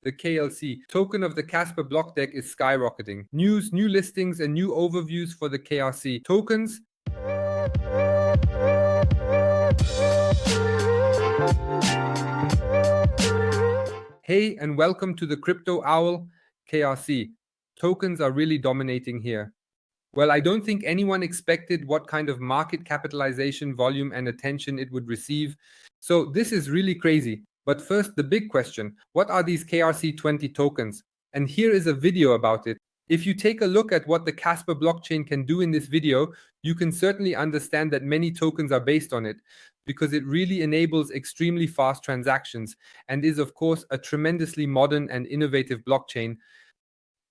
the KLC, token of the Kaspa block deck, is skyrocketing. News, new listings, and new overviews for the KRC tokens. Hey, and welcome to the Crypto Owl KRC. Tokens are really dominating here. Well, I don't think anyone expected what kind of market capitalization, volume, and attention it would receive. So this is really crazy. But first, the big question: what are these KRC20 tokens? And here is a video about it. If you take a look at what the Kaspa blockchain can do in this video, you can certainly understand that many tokens are based on it, because it really enables extremely fast transactions and is, of course, a tremendously modern and innovative blockchain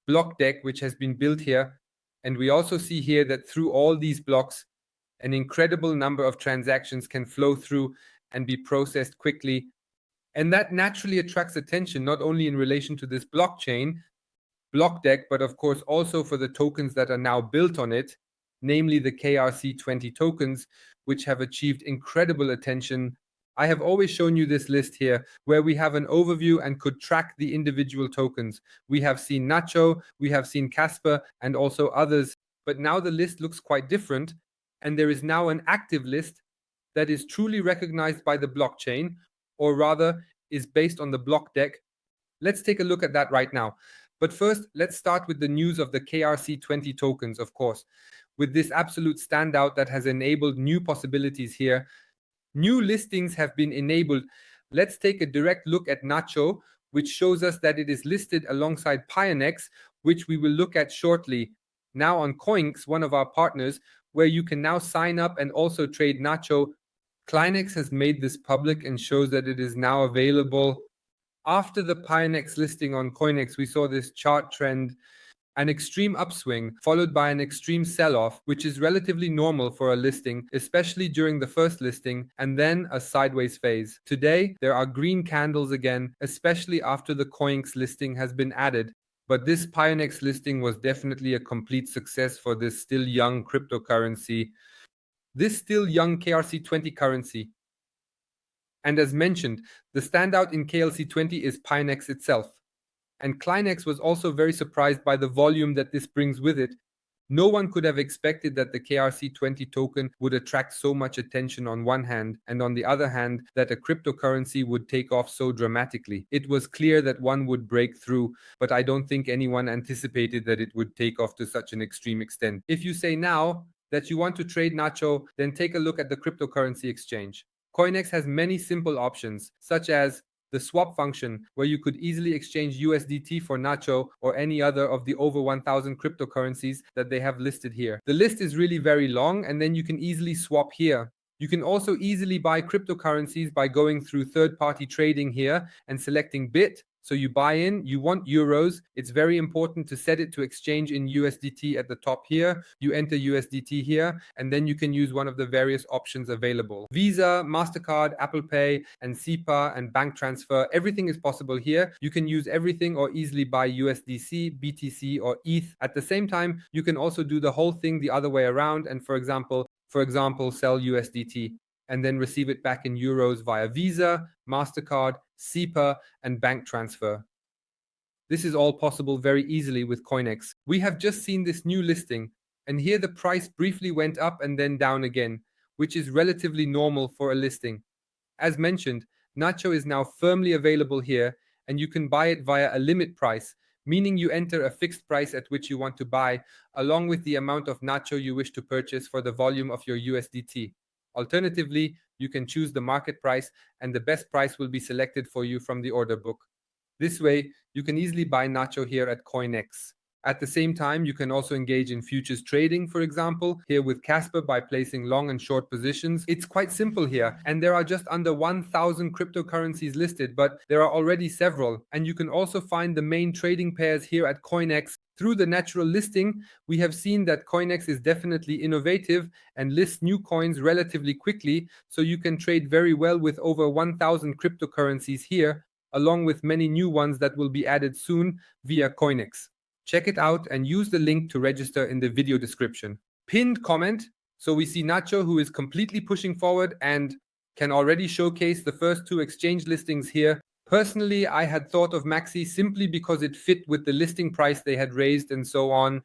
block deck which has been built here. And we also see here that through all these blocks, an incredible number of transactions can flow through and be processed quickly. And that naturally attracts attention, not only in relation to this blockchain block deck, but of course also for the tokens that are now built on it, namely the KRC20 tokens, which have achieved incredible attention. I have always shown you this list here, where we have an overview and could track the individual tokens. We have seen NACHO, we have seen Kaspa, and also others. But now the list looks quite different, and there is now an active list that is truly recognized by the blockchain, or rather is based on the block deck. Let's take a look at that right now. But first, let's start with the news of the KRC20 tokens, of course, with this absolute standout that has enabled new possibilities here. New listings have been enabled. Let's take a direct look at NACHO, which shows us that it is listed alongside Coinex, which we will look at shortly. Now on Coinex, one of our partners, where you can now sign up and also trade NACHO. Coinex has made this public and shows that it is now available. After the Coinex listing on Coinex, we saw this chart trend, an extreme upswing followed by an extreme sell-off, which is relatively normal for a listing, especially during the first listing, and then a sideways phase. Today, there are green candles again, especially after the Coinex listing has been added. But this Coinex listing was definitely a complete success for this still young cryptocurrency, this still young KRC20 currency. And as mentioned, the standout in KRC20 is Coinex itself. And Coinex was also very surprised by the volume that this brings with it. No one could have expected that the KRC20 token would attract so much attention on one hand, and on the other hand, that a cryptocurrency would take off so dramatically. It was clear that one would break through, but I don't think anyone anticipated that it would take off to such an extreme extent. If you say now that you want to trade NACHO, then take a look at the cryptocurrency exchange. Coinex has many simple options, such as the swap function, where you could easily exchange USDT for NACHO or any other of the over 1,000 cryptocurrencies that they have listed here. The list is really very long, and then you can easily swap here. You can also easily buy cryptocurrencies by going through third-party trading here and selecting BIT. So you buy in, you want euros. It's very important to set it to exchange in USDT at the top here. You enter USDT here, and then you can use one of the various options available. Visa, MasterCard, Apple Pay, and SEPA and bank transfer. Everything is possible here. You can use everything or easily buy USDC, BTC, or ETH. At the same time, you can also do the whole thing the other way around and, for example, sell USDT and then receive it back in euros via Visa, MasterCard, SEPA, and bank transfer. This is all possible very easily with Coinex. We have just seen this new listing, and here the price briefly went up and then down again, which is relatively normal for a listing. As mentioned, NACHO is now firmly available here, and you can buy it via a limit price, meaning you enter a fixed price at which you want to buy, along with the amount of NACHO you wish to purchase for the volume of your USDT. Alternatively, you can choose the market price, and the best price will be selected for you from the order book. This way, you can easily buy NACHO here at Coinex. At the same time, you can also engage in futures trading, for example, here with Kaspa by placing long and short positions. It's quite simple here, and there are just under 1,000 cryptocurrencies listed, but there are already several. And you can also find the main trading pairs here at Coinex. Through the natural listing, we have seen that Coinex is definitely innovative and lists new coins relatively quickly, so you can trade very well with over 1,000 cryptocurrencies here, along with many new ones that will be added soon via Coinex. Check it out and use the link to register in the video description. Pinned comment. So we see NACHO, who is completely pushing forward and can already showcase the first two exchange listings here. Personally, I had thought of Maxi simply because it fit with the listing price they had raised and so on.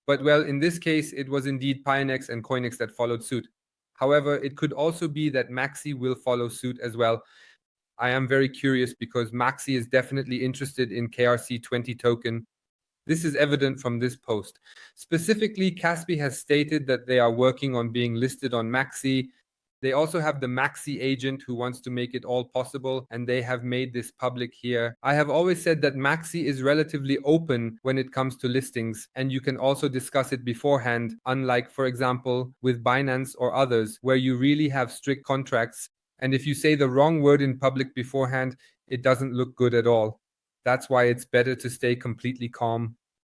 But well, in this case, it was indeed Coinex and Coinex that followed suit. However, it could also be that Maxi will follow suit as well. I am very curious because Maxi is definitely interested in KRC20 token. This is evident from this post. Specifically, Kaspa has stated that they are working on being listed on Maxi. They also have the Maxi agent who wants to make it all possible, and they have made this public here. I have always said that Maxi is relatively open when it comes to listings, and you can also discuss it beforehand, unlike, for example, with Binance or others, where you really have strict contracts, and if you say the wrong word in public beforehand, it doesn't look good at all. That's why it's better to stay completely calm.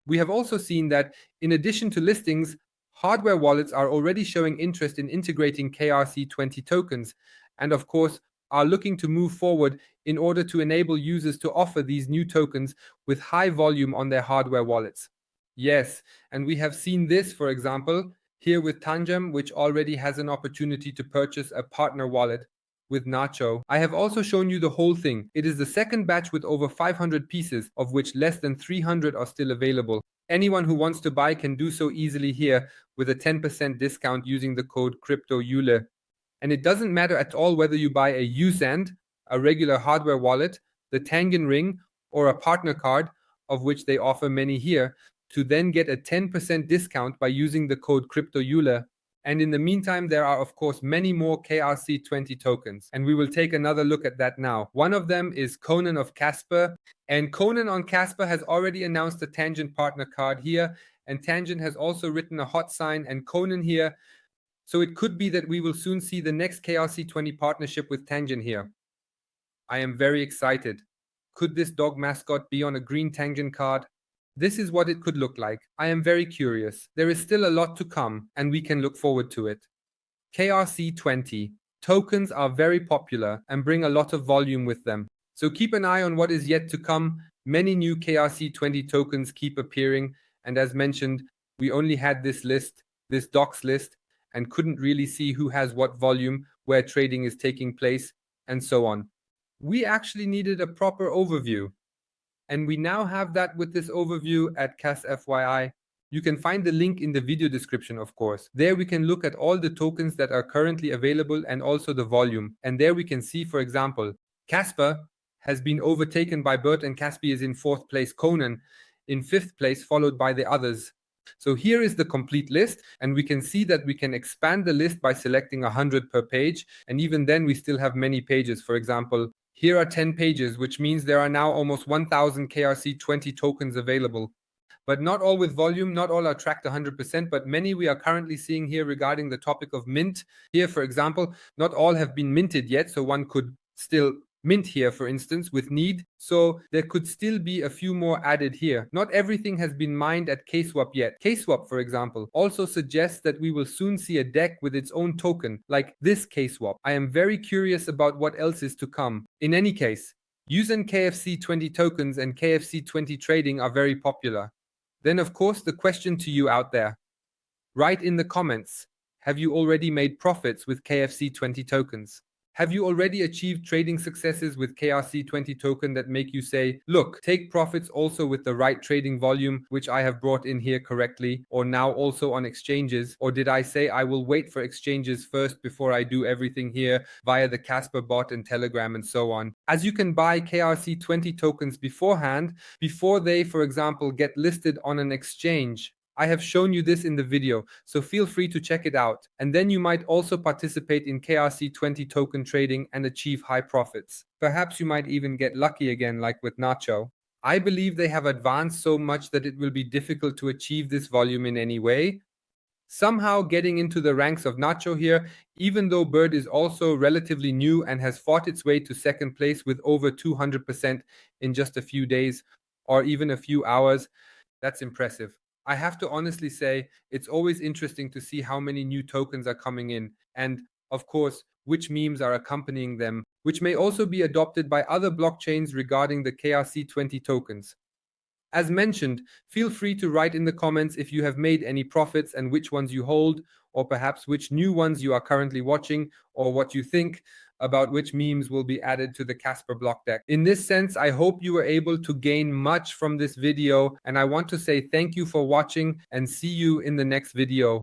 We have also seen that, in addition to listings, hardware wallets are already showing interest in integrating KRC20 tokens, and of course, are looking to move forward in order to enable users to offer these new tokens with high volume on their hardware wallets. Yes, and we have seen this, for example, here with Tangem, which already has an opportunity to purchase a partner wallet with NACHO. I have also shown you the whole thing. It is the second batch with over 500 pieces, of which less than 300 are still available. Anyone who wants to buy can do so easily here with a 10% discount using the code cryptocurrencies. And it doesn't matter at all whether you buy a USAND, a regular hardware wallet, the Tangem ring, or a partner card, of which they offer many here, to then get a 10% discount by using the code cryptocurrencies. And in the meantime, there are, of course, many more KRC20 tokens. And we will take another look at that now. One of them is Conan of Kaspa. And Conan on Kaspa has already announced a Tangent partner card here. And Tangent has also written a hot sign and Conan here. So it could be that we will soon see the next KRC20 partnership with Tangent here. I am very excited. Could this dog mascot be on a green Tangent card? This is what it could look like. I am very curious. There is still a lot to come, and we can look forward to it. KRC20. Tokens are very popular and bring a lot of volume with them. So keep an eye on what is yet to come. Many new KRC20 tokens keep appearing, and as mentioned, we only had this list, this docs list, and couldn't really see who has what volume, where trading is taking place, and so on. We actually needed a proper overview. And we now have that with this overview at KRC20. You can find the link in the video description, of course. There we can look at all the tokens that are currently available and also the volume. And there we can see, for example, Kaspa has been overtaken by Bert and Kaspi is in 4th place, Conan in 5th place, followed by the others. So here is the complete list, and we can see that we can expand the list by selecting 100 per page. And even then we still have many pages. For example, here are 10 pages, which means there are now almost 1,000 KRC20 tokens available. But not all with volume, not all are tracked 100%, but many we are currently seeing here regarding the topic of mint. Here, for example, not all have been minted yet, so one could still mint here, for instance, with need. So there could still be a few more added here. Not everything has been mined at KSwap yet. KSwap, for example, also suggests that we will soon see a deck with its own token, like this KSwap. I am very curious about what else is to come. In any case, using KRC20 tokens and KRC20 trading are very popular. Then, of course, the question to you out there. Write in the comments, have you already made profits with KRC20 tokens? Have you already achieved trading successes with KRC20 token that make you say, look, take profits also with the right trading volume, which I have brought in here correctly, or now also on exchanges? Or did I say I will wait for exchanges first before I do everything here via the Kaspa bot and Telegram and so on? As you can buy KRC20 tokens beforehand, before they, for example, get listed on an exchange. I have shown you this in the video, so feel free to check it out. And then you might also participate in KRC20 token trading and achieve high profits. Perhaps you might even get lucky again, like with NACHO. I believe they have advanced so much that it will be difficult to achieve this volume in any way. Somehow getting into the ranks of NACHO here, even though Bird is also relatively new and has fought its way to 2nd place with over 200% in just a few days or even a few hours, that's impressive. I have to honestly say, it's always interesting to see how many new tokens are coming in and, of course, which memes are accompanying them, which may also be adopted by other blockchains regarding the KRC20 tokens. As mentioned, feel free to write in the comments if you have made any profits and which ones you hold, or perhaps which new ones you are currently watching, or what you think. about which memes will be added to the Kaspa block deck. In this sense, I hope you were able to gain much from this video, and I want to say thank you for watching and see you in the next video.